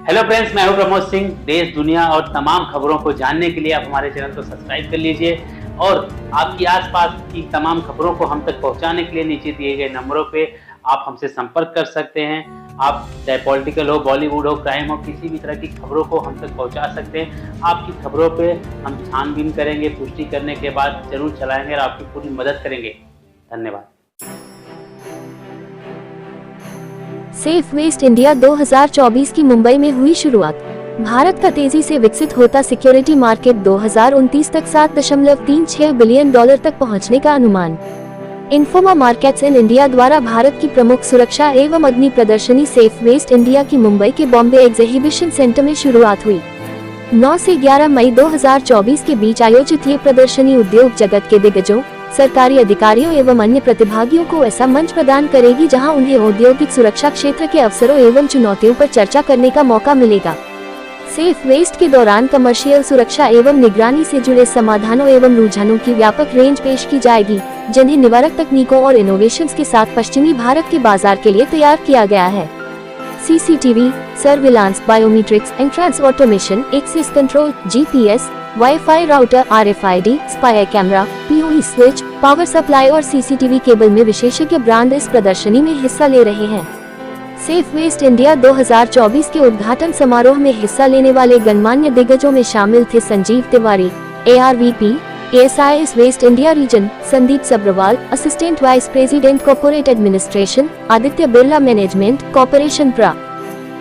Hello friends, मैं हूं प्रमोद सिंह। देश दुनिया और तमाम खबरों को जानने के लिए आप हमारे चैनल को सब्सक्राइब कर लीजिए और आपकी आसपास की तमाम खबरों को हम तक पहुंचाने के लिए नीचे दिए गए नंबरों पे आप हमसे संपर्क कर सकते हैं। आप चाहे पॉलिटिकल हो, बॉलीवुड हो, क्राइम हो, किसी भी तरह की खबरों को हम तक पहुंचा सकते हैं। आपकी खबरों पे हम छानबीन करेंगे, पुष्टि करने के बाद जरूर चलाएंगे और आपकी पूरी मदद करेंगे। धन्यवाद। सेफ वेस्ट इंडिया 2024 की मुंबई में हुई शुरुआत। भारत का तेजी से विकसित होता सिक्योरिटी मार्केट 2029 तक $7.36 बिलियन तक पहुंचने का अनुमान। इन्फोमा मार्केट्स इन इंडिया द्वारा भारत की प्रमुख सुरक्षा एवं अग्नि प्रदर्शनी सेफ वेस्ट इंडिया की मुंबई के बॉम्बे एग्जीबिशन सेंटर में शुरुआत हुई। 9 से 11 मई 2024 के बीच आयोजित ये प्रदर्शनी उद्योग जगत के दिग्गजों, सरकारी अधिकारियों एवं अन्य प्रतिभागियों को ऐसा मंच प्रदान करेगी जहां उन्हें औद्योगिक सुरक्षा क्षेत्र के अवसरों एवं चुनौतियों पर चर्चा करने का मौका मिलेगा। सेफ वेस्ट के दौरान कमर्शियल सुरक्षा एवं निगरानी से जुड़े समाधानों एवं रुझानों की व्यापक रेंज पेश की जाएगी, जिन्हें निवारक तकनीकों और इनोवेशंस के साथ पश्चिमी भारत के बाजार के लिए तैयार किया गया है। CCTV, surveillance, biometrics, entrance automation, access control, GPS, wifi router, RFID, spy camera, PoE switch, power supply और सीसीटीवी केबल में विशेषज्ञ ब्रांड इस प्रदर्शनी में हिस्सा ले रहे हैं। सेफ वेस्ट इंडिया 2024 के उद्घाटन समारोह में हिस्सा लेने वाले गणमान्य दिग्गजों में शामिल थे Sanjeev Tiwari, ARVP, ASIS west India region, Sandeep Sabharwal, assistant vice president corporate administration, Aditya Birla management corporation प्रा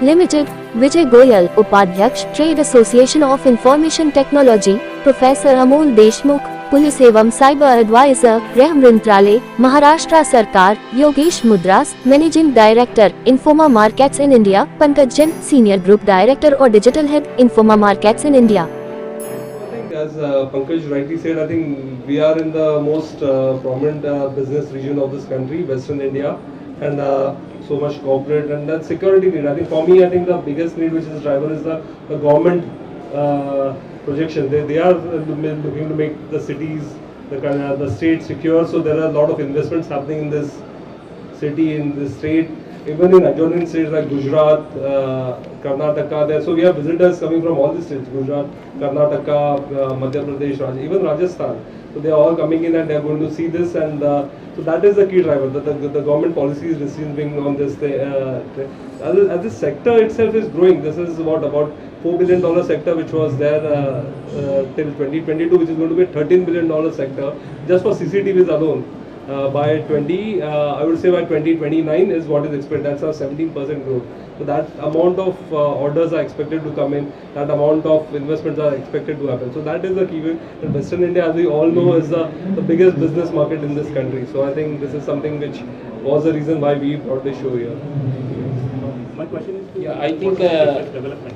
लिमिटेड, विजय गोयल, उपाध्यक्ष, trade association of information technology, professor Amol Deshmukh, police एवं साइबर एडवाइजर, गृह मंत्रालय, महाराष्ट्र सरकार, Yogesh Mudras, managing director, Informa markets in India, Pankaj Jain, senior group director और digital head, Informa markets in India. As Pankaj rightly said, I think we are in the most prominent business region of this country, Western India, and so much corporate and that security need. I think for me, I think the biggest need which is driver is the government projection. They are looking to make the cities, the state secure. So there are a lot of investments happening in this city, in this state. Even in adjoining states like Gujarat, Karnataka, there. So we have visitors coming from all the states: Gujarat, Karnataka, Madhya Pradesh, even Rajasthan. So they are all coming in and they are going to see this, and so that is the key driver. The government policy is receiving on this. As this sector itself is growing, this is about $4 billion sector which was there till 2022, which is going to be a $13 billion sector just for CCTVs alone. By I would say by 2029 is what is expected. That's a 17% growth. So that amount of orders are expected to come in. That amount of investments are expected to happen. So that is the key. And Western India, as we all know, is the biggest business market in this country. So I think this is something which was the reason why we brought this show here. My question is, I think development.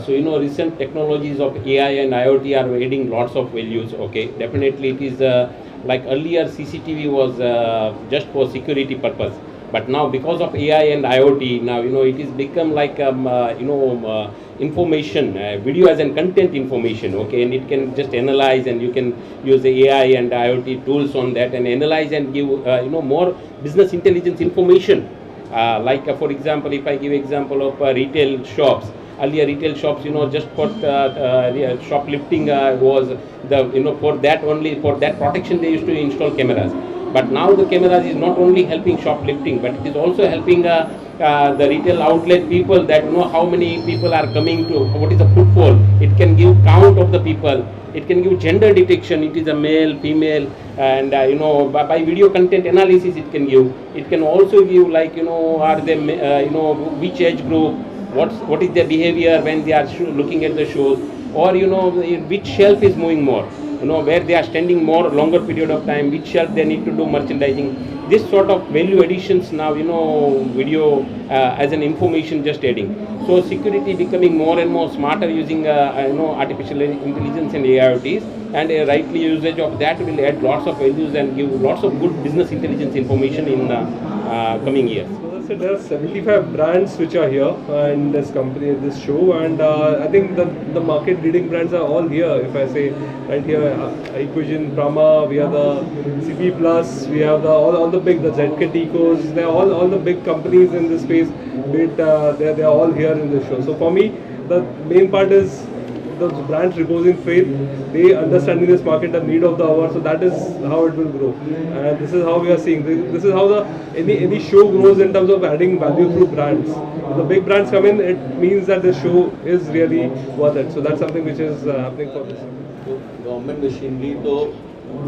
So recent technologies of AI and IoT are adding lots of values. Okay, definitely it is like earlier CCTV was just for security purpose, but now because of AI and IoT, now it is become like information, video as and content information. Okay, and it can just analyze, and you can use the AI and IoT tools on that and analyze and give more business intelligence information. Like for example, if I give example of retail shops. Earlier retail shops, just for shoplifting was the for that only, for that protection they used to install cameras. But now the cameras is not only helping shoplifting, but it is also helping the retail outlet people that know how many people are coming to, what is the footfall. It can give count of the people. It can give gender detection. It is a male, female, and by video content analysis it can give. It can also give like are they which age group. What is their behavior when they are looking at the shows, or which shelf is moving more, where they are standing more longer period of time, which shelf they need to do merchandising. This sort of value additions now, video as an information just adding. So security becoming more and more smarter using artificial intelligence and AIoTs, and a rightly usage of that will add lots of values and give lots of good business intelligence information in coming years. So there are 75 brands which are here in this company, in this show, and I think the market leading brands are all here. If I say right here, Equation, Brahma, we have the CP Plus, we have the all the big, the ZK Ticos, they're all the big companies in this space. They're all here in this show. So for me, the main part is the brands reposing faith, they understanding this market, the need of the hour, so that is how it will grow. And this is how we are seeing. This is how any show grows in terms of adding value through brands. If the big brands come in, it means that the show is really worth it. So that's something which is happening for this. तो government machinery तो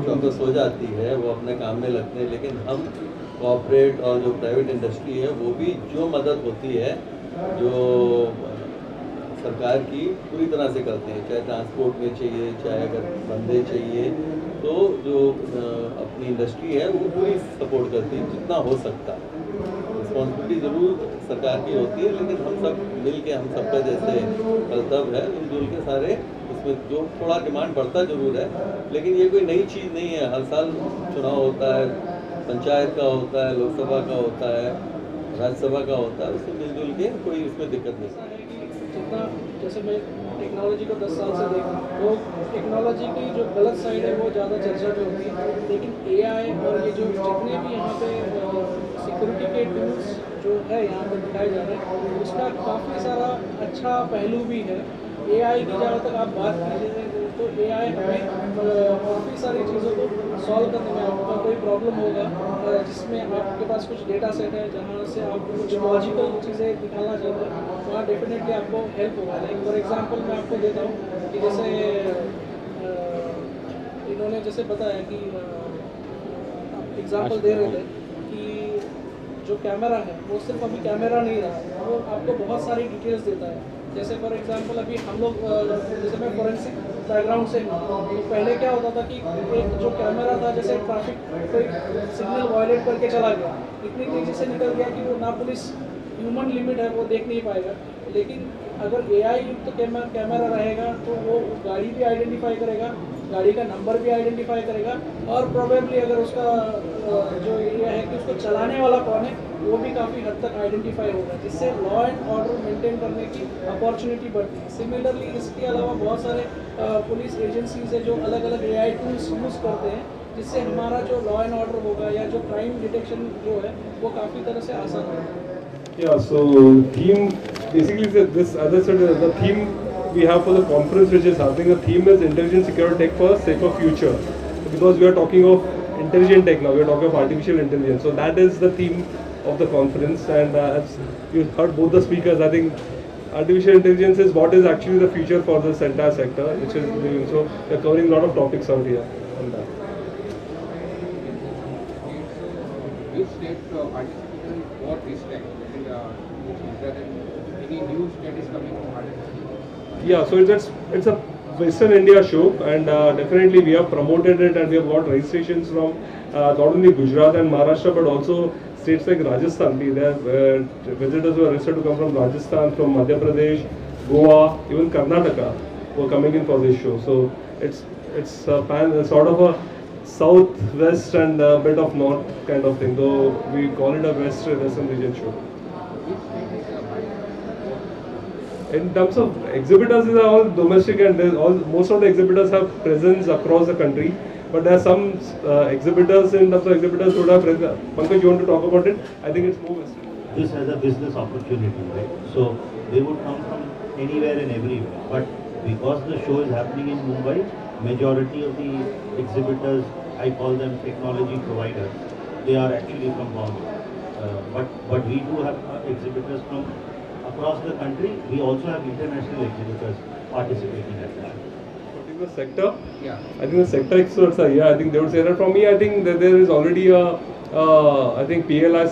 चौकस हो जाती है, वो अपने काम में लगते हैं, लेकिन हम कॉर्पोरेट और जो प्राइवेट इंडस्ट्री है वो भी जो मदद होती है जो सरकार की पूरी तरह से करते हैं, चाहे ट्रांसपोर्ट में चाहिए, चाहे अगर बंदे चाहिए, तो जो अपनी इंडस्ट्री है वो पूरी सपोर्ट करती है जितना हो सकता है। रिस्पॉन्सिबिलिटी ज़रूर सरकार की होती है, लेकिन हम सब मिल के, हम सबका जैसे कर्तव्य है मिलजुल के सारे, इसमें जो थोड़ा डिमांड बढ़ता जरूर है, लेकिन ये कोई नई चीज़ नहीं है। हर साल चुनाव होता है, पंचायत का होता है, लोकसभा का होता है, राज्यसभा का होता है, उसमें मिलजुल के कोई इसमें दिक्कत नहीं है। जितना जैसे मैं टेक्नोलॉजी को 10 साल से देख रहा हूँ, तो टेक्नोलॉजी की जो गलत साइड है वो ज़्यादा चर्चा में होती है, लेकिन एआई और ये जो जितने भी यहाँ पे सिक्योरिटी के टूल्स जो है यहाँ पर दिखाए जा रहे हैं, उसका काफ़ी सारा अच्छा पहलू भी है। एआई की जहाँ तक आप बात कीजिए तो एआई हमें काफ़ी सारी चीज़ों को सॉल्व करने में, आपका कोई प्रॉब्लम होगा जिसमें आपके पास कुछ डेटा सेट है जहाँ से आप कुछ लॉजिकल चीज़ें निकालना चाहते हैं, वहाँ डेफिनेटली आपको हेल्प होगा। लाइक फॉर एग्जांपल मैं आपको देता हूँ कि जैसे इन्होंने जैसे बताया कि एग्जांपल दे रहे थे कि जो कैमरा है वो सिर्फ अभी कैमरा नहीं रहा, वो आपको बहुत सारी डिटेल्स देता है। जैसे फॉर एग्जांपल अभी हम लोग, जैसे मैं फोरेंसिक बैकग्राउंड से हूँ, तो पहले क्या होता था कि एक जो कैमरा था, जैसे ट्रैफिक कोई सिग्नल वायलेट करके चला गया, इतनी तेज़ी से निकल गया कि वो ना पुलिस, ह्यूमन लिमिट है वो देख नहीं पाएगा, लेकिन अगर एआई युक्त कैमरा रहेगा तो वो गाड़ी भी आइडेंटिफाई करेगा, गाड़ी का नंबर भी आइडेंटिफाई करेगा, और प्रोबेबली अगर उसका जो एरिया है कि उसको चलाने वाला कौन है वो भी काफ़ी हद तक आइडेंटिफाई होगा, जिससे लॉ एंड ऑर्डर मेंटेन करने की अपॉर्चुनिटी बढ़ती है। सिमिलरली इसके अलावा बहुत सारे पुलिस एजेंसीज है जो अलग अलग एआई टूल्स यूज़ करते हैं, जिससे हमारा जो लॉ एंड ऑर्डर होगा या जो क्राइम डिटेक्शन जो है वो काफ़ी तरह से आसान होगा। Yeah, so theme basically this, as I said, the theme we have for the conference which is happening, the theme is intelligent secure tech for a safer future, because we are talking of intelligent tech now, we are talking of artificial intelligence, so that is the theme of the conference. And as you heard both the speakers, I think artificial intelligence is what is actually the future for this entire sector, which is doing. So we are covering a lot of topics out here on that. Which state participated in what this time? Is there any news that is coming from artificial? Yeah, so it's a Western India show, and definitely we have promoted it, and we have got registrations from not only Gujarat and Maharashtra but also states like Rajasthan. There are visitors who are registered to come from Rajasthan, from Madhya Pradesh, Goa, even Karnataka who are coming in for this show. So it's sort of a south, west and a bit of north kind of thing, though we call it a western region show. In terms of exhibitors, these are all domestic, and most of the exhibitors have presence across the country. But there are some exhibitors, in terms of exhibitors who have presence. Pankaj, you want to talk about it? I think it's more Western. This has a business opportunity, right? So they would come from anywhere and everywhere. But because the show is happening in Mumbai, majority of the exhibitors, I call them technology providers, they are actually from Bombay. But we do have exhibitors from across the country. We also have international exhibitors participating at the show. The sector? Yeah. I think the sector experts are here. I think they would say that. For me, I think that there is already a PLI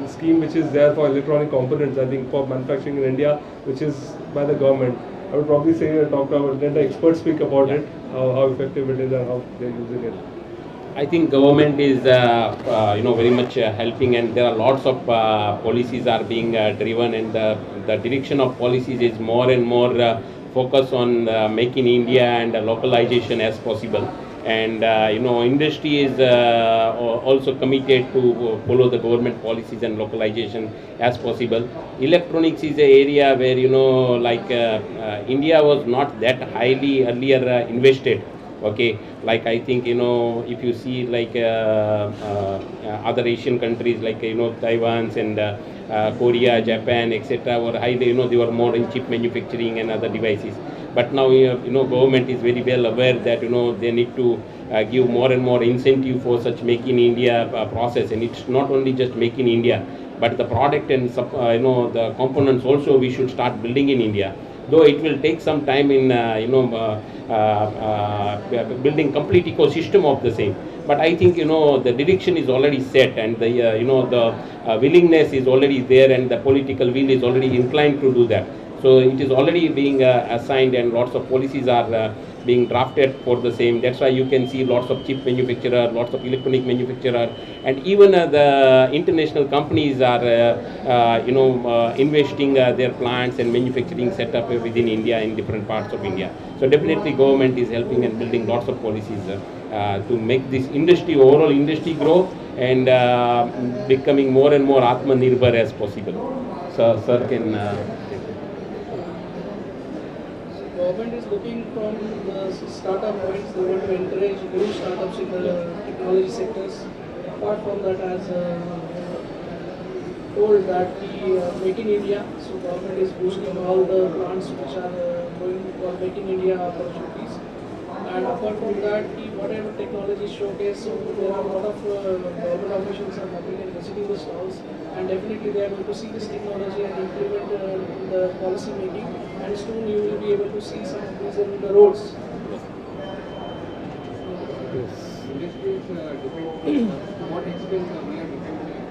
scheme which is there for electronic components, I think for manufacturing in India, which is by the government. I would probably say, let the experts speak about it, how effective it is and how they are using it. I think government is very much helping, and there are lots of policies are being driven, and the direction of policies is more and more focus on making India and localization as possible. and industry is also committed to follow the government policies and localization as possible. Electronics is an area where India was not that highly earlier invested. Okay, like I think if you see other Asian countries like Taiwan and Korea, Japan, etc. were highly they were more in chip manufacturing and other devices. But now government is very well aware that they need to give more and more incentive for such make in India process, and it's not only just make in India, but the product and the components also we should start building in India. Though it will take some time in building complete ecosystem of the same, but I think the direction is already set, and the willingness is already there, and the political will is already inclined to do that. So it is already being assigned, and lots of policies are being drafted for the same. That's why you can see lots of chip manufacturer, lots of electronic manufacturer, and even the international companies are investing their plants and manufacturing setup within India in different parts of India. So definitely government is helping and building lots of policies to make this industry, overall industry grow, and becoming more and more Atmanirbhar as possible. So sir can government is looking from the startup points. They want to encourage new startups in the technology sectors. Apart from that, as told that the Make in India, so government is boosting all the plants which are going for Make in India opportunities. And apart from that, whatever technology showcase, so there are a lot of government officials are coming and visiting the stalls, and definitely they are going to see this technology and implement the policy making, and soon you will be able to see some of these in the roads. Industry is depending to what extent we are dependent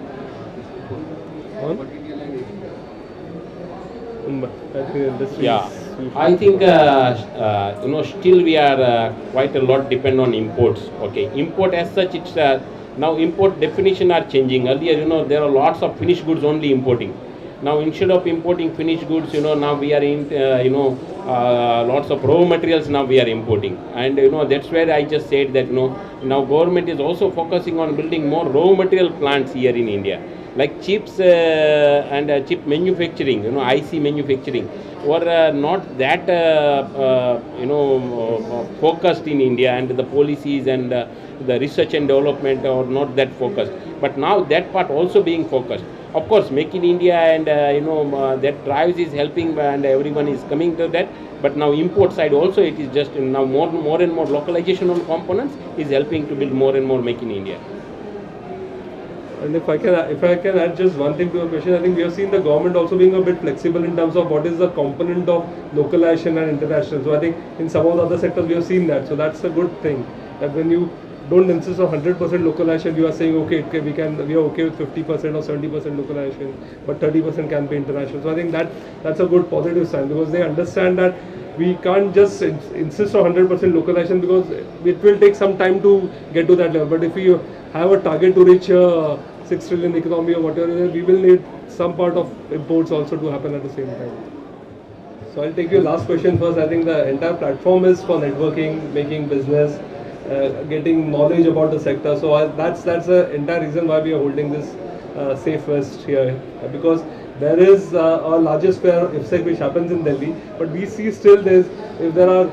on material and yeah, I think still we are quite a lot depend on imports. Okay, import as such, it's now import definition are changing. Earlier, there are lots of finished goods only importing. Now instead of importing finished goods, now we are in lots of raw materials. Now we are importing, and that's where I just said that now government is also focusing on building more raw material plants here in India, like chips and chip manufacturing, IC manufacturing were not that focused in India, and the policies and the research and development are not that focused. But now that part also being focused. Of course, Make in India and that drives is helping, and everyone is coming to that. But now import side also, it is just now more and more localization on components is helping to build more and more Make in India. And if I can add just one thing to your question, I think we have seen the government also being a bit flexible in terms of what is the component of localization and international. So I think in some of the other sectors we have seen that. So that's a good thing, that when you don't insist on 100% localization, you are saying okay, we are okay with 50% or 70% localization, but 30% can be international. So I think that's a good positive sign, because they understand that we can't just insist on 100% localization, because it will take some time to get to that level. But if we have a target to reach 6 trillion economy or whatever, we will need some part of imports also to happen at the same time. So I'll take your last question first. I think the entire platform is for networking, making business, getting knowledge about the sector. So that's the entire reason why we are holding this Safe West here, because there is our largest fair IFSEC which happens in Delhi, but we see still if there are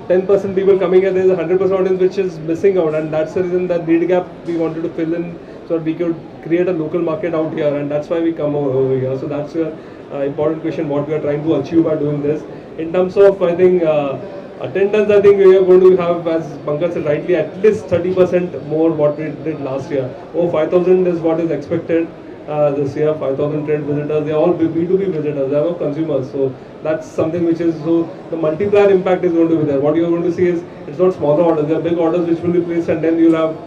10% people coming here, there is a 100% audience which is missing out, and that's the reason that need gap we wanted to fill in, so that we could create a local market out here, and that's why we come over here. So that's your important question, what we are trying to achieve by doing this. In terms of, I think, attendance, I think we are going to have, as Pankaj said rightly, at least 30% more what we did last year. 5,000 is what is expected this year. 5,000 trade visitors. They are all B2B visitors. They are not consumers. So that's something which is, so the multiplier impact is going to be there. What you are going to see is, it's not smaller orders. There are big orders which will be placed, and then you'll have,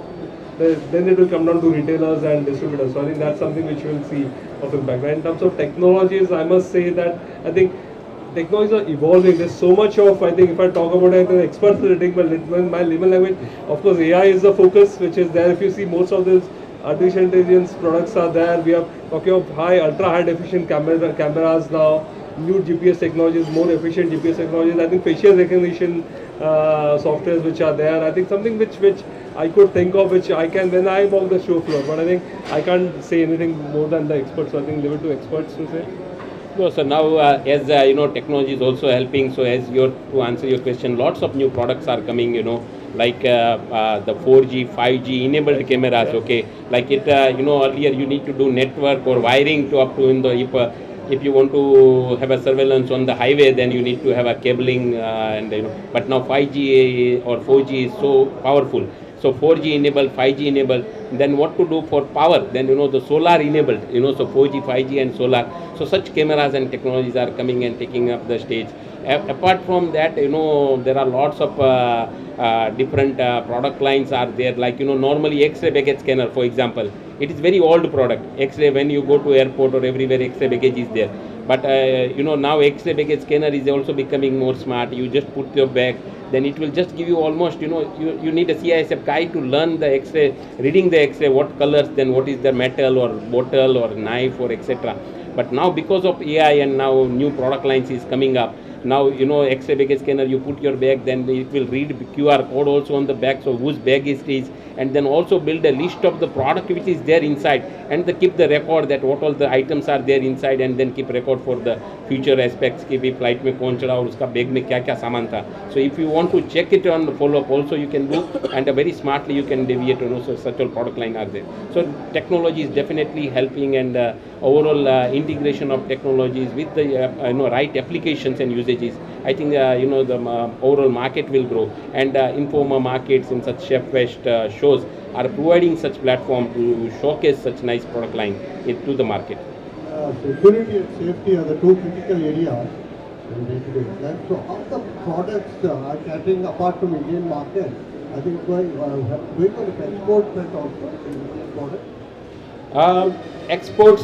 then it will come down to retailers and distributors. So I think that's something which you will see of impact. And in terms of technologies, I must say that I think technologies are evolving. There's so much of, I think if I talk about it, the experts will take my layman language. Of course, AI is the focus which is there. If you see, most of these artificial intelligence products are there. We are talking of ultra high definition cameras now. new GPS technologies, more efficient GPS technologies. I think facial recognition softwares which are there. I think something which I could think of, which I can when I walk the show floor. But I think I can't say anything more than the experts. So I think leave it to experts to say. No, so now as technology is also helping. So as to answer your question, lots of new products are coming. Like the 4G, 5G enabled cameras. Okay, like it. Earlier you need to do network or wiring to up to in the if you want to have a surveillance on the highway, then you need to have a cabling But now 5G or 4G is so powerful. So 4G enabled, 5G enabled. Then what to do for power? Then the solar enabled. So 4G, 5G and solar. So such cameras and technologies are coming and taking up the stage. Apart from that, there are lots of different product lines are there. Like normally X-ray baggage scanner, for example, it is very old product. X-ray, when you go to airport or everywhere, X-ray baggage is there. But now X-ray baggage scanner is also becoming more smart. You just put your bag, then it will just give you almost, you need a CISF guy to learn the X-ray, reading the X-ray, what colors, then what is the metal or bottle or knife or etc. But now because of AI and now new product lines is coming up, now X-ray baggage scanner, you put your bag, then it will read QR code also on the back, so whose bag it is, and then also build a list of the product which is there inside, and keep the record that what all the items are there inside, and then keep record for the future aspects कि भी flight में कौन चढ़ा और उसका bag में क्या क्या सामान था. So if you want to check it on the follow up also you can do, and very smartly you can deviate. So such a product line are there. So technology is definitely helping, and overall integration of technologies with the right applications and usages. I think the overall market will grow, and informal markets in such Chef Fest shows are providing such platform to showcase such nice product line into the market. Security and safety are the two critical areas in day-to-day life. So how the products are catering apart from Indian market? I think going on the export front also in Indian products. Exports,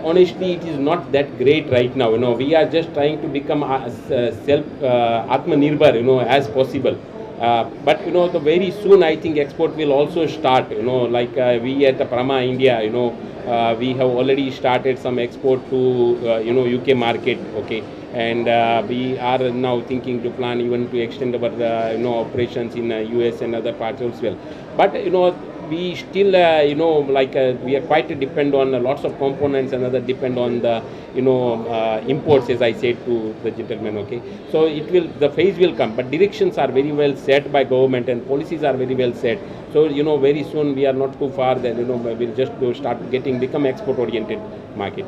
honestly, it is not that great right now. We are just trying to become self Atmanirbhar, as possible. But the very soon I think export will also start. Like we at Prama India, we have already started some export to UK market. Okay, and we are now thinking to plan even to extend our operations in US and other parts as well. But we still we are quite depend on lots of components, and other depend on the imports, as I said to the gentleman. Okay, so the phase will come, but directions are very well set by government and policies are very well set. So very soon we are not too far, then we'll just become export oriented market.